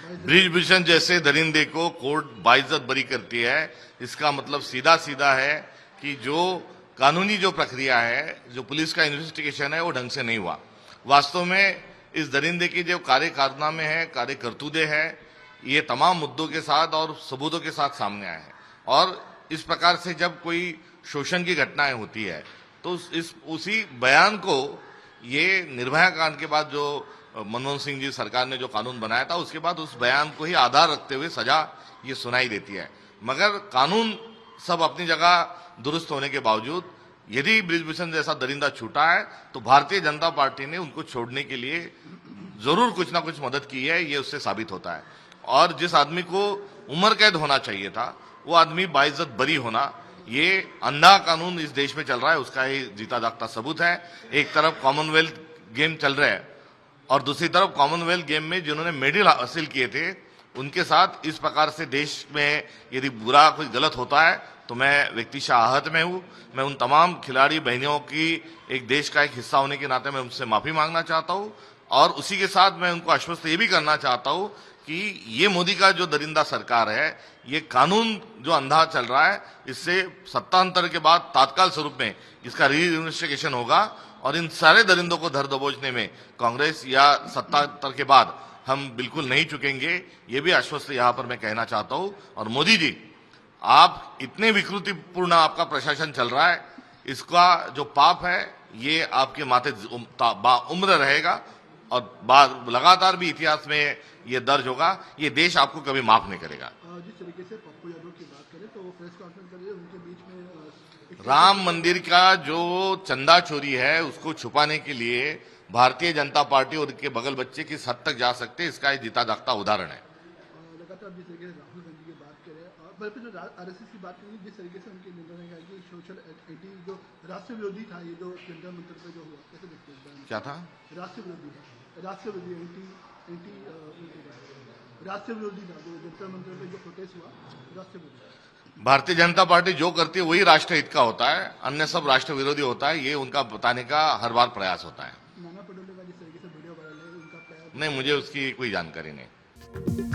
ब्रिजभूषण जैसे दरिंदे को कोर्ट बाइज्जत बरी करती है। इसका मतलब सीधा सीधा है कि जो कानूनी जो प्रक्रिया है, जो पुलिस का इन्वेस्टिगेशन है, वो ढंग से नहीं हुआ। वास्तव में इस दरिंदे की जो कार्य कारनामे है, कार्य करतूदे है, ये तमाम मुद्दों के साथ और सबूतों के साथ सामने आए हैं। और इस प्रकार से जब कोई शोषण की घटनाएं होती है तो उसी बयान को ये निर्भया कांड के बाद जो मनमोहन सिंह जी सरकार ने जो कानून बनाया था, उसके बाद उस बयान को ही आधार रखते हुए सजा ये सुनाई देती है। मगर कानून सब अपनी जगह दुरुस्त होने के बावजूद यदि ब्रिजभूषण जैसा दरिंदा छूटा है तो भारतीय जनता पार्टी ने उनको छोड़ने के लिए जरूर कुछ ना कुछ मदद की है, ये उससे साबित होता है। और जिस आदमी को उम्र कैद होना चाहिए था, वो आदमी बाइज्जत बरी होना, ये अंधा कानून इस देश में चल रहा है, उसका ये जीता जागता सबूत है। एक तरफ कॉमनवेल्थ गेम चल रहे हैं और दूसरी तरफ कॉमनवेल्थ गेम में जिन्होंने मेडल हासिल किए थे, उनके साथ इस प्रकार से देश में यदि बुरा कोई गलत होता है तो मैं व्यक्तिशः आहत में हूं। मैं उन तमाम खिलाड़ी बहनों की एक देश का एक हिस्सा होने के नाते मैं उनसे माफी मांगना चाहता हूं और उसी के साथ मैं उनको आश्वस्त ये भी करना चाहता हूं कि ये मोदी का जो दरिंदा सरकार है, ये कानून जो अंधा चल रहा है, इससे सत्तांतर के बाद तात्काल स्वरूप में इसका री इन्वेस्टिगेशन होगा और इन सारे दरिंदों को धर दबोचने में कांग्रेस या सत्तांतर के बाद हम बिल्कुल नहीं चुकेंगे। ये भी आश्वस्त यहाँ पर मैं कहना चाहता हूँ। और मोदी जी, आप इतने विकृतिपूर्ण आपका प्रशासन चल रहा है, इसका जो पाप है ये आपके माथे उम्र रहेगा और लगातार भी इतिहास में ये दर्ज होगा। ये देश आपको कभी माफ नहीं करेगा। जिस तरीके से पप्पू यादव की बात करें तो वो प्रेस कॉन्फ्रेंस कर रहे हैं, उनके बीच में राम मंदिर का जो चंदा चोरी है उसको छुपाने के लिए भारतीय जनता पार्टी और उनके बगल बच्चे किस हद तक जा सकते हैं, इसका एक जीता जागता उदाहरण है। लगातार जिस तरीके से राहुल गांधी की बात करें और बल्कि जो आरएसएस की बात करें, जिस तरीके से उनके नेता ने कहा कि सोशल एंटी जो राष्ट्र विरोधी था, ये जो जंतर मंतर पे जो हुआ, कैसे देखते हैं? क्या था? राष्ट्र विरोधी था, राष्ट्र विरोधी राष्ट्र विरोधी था, जो जंतर मंतर पे जो प्रोटेस्ट हुआ, राष्ट्र विरोधी। भारतीय जनता पार्टी जो करती है वही राष्ट्र हित का होता है, अन्य सब राष्ट्र विरोधी होता है, ये उनका बताने का हर बार प्रयास होता है। नाना पटोले का जिस तरीके से वीडियो वायरल है, उनका नहीं, मुझे उसकी कोई जानकारी नहीं।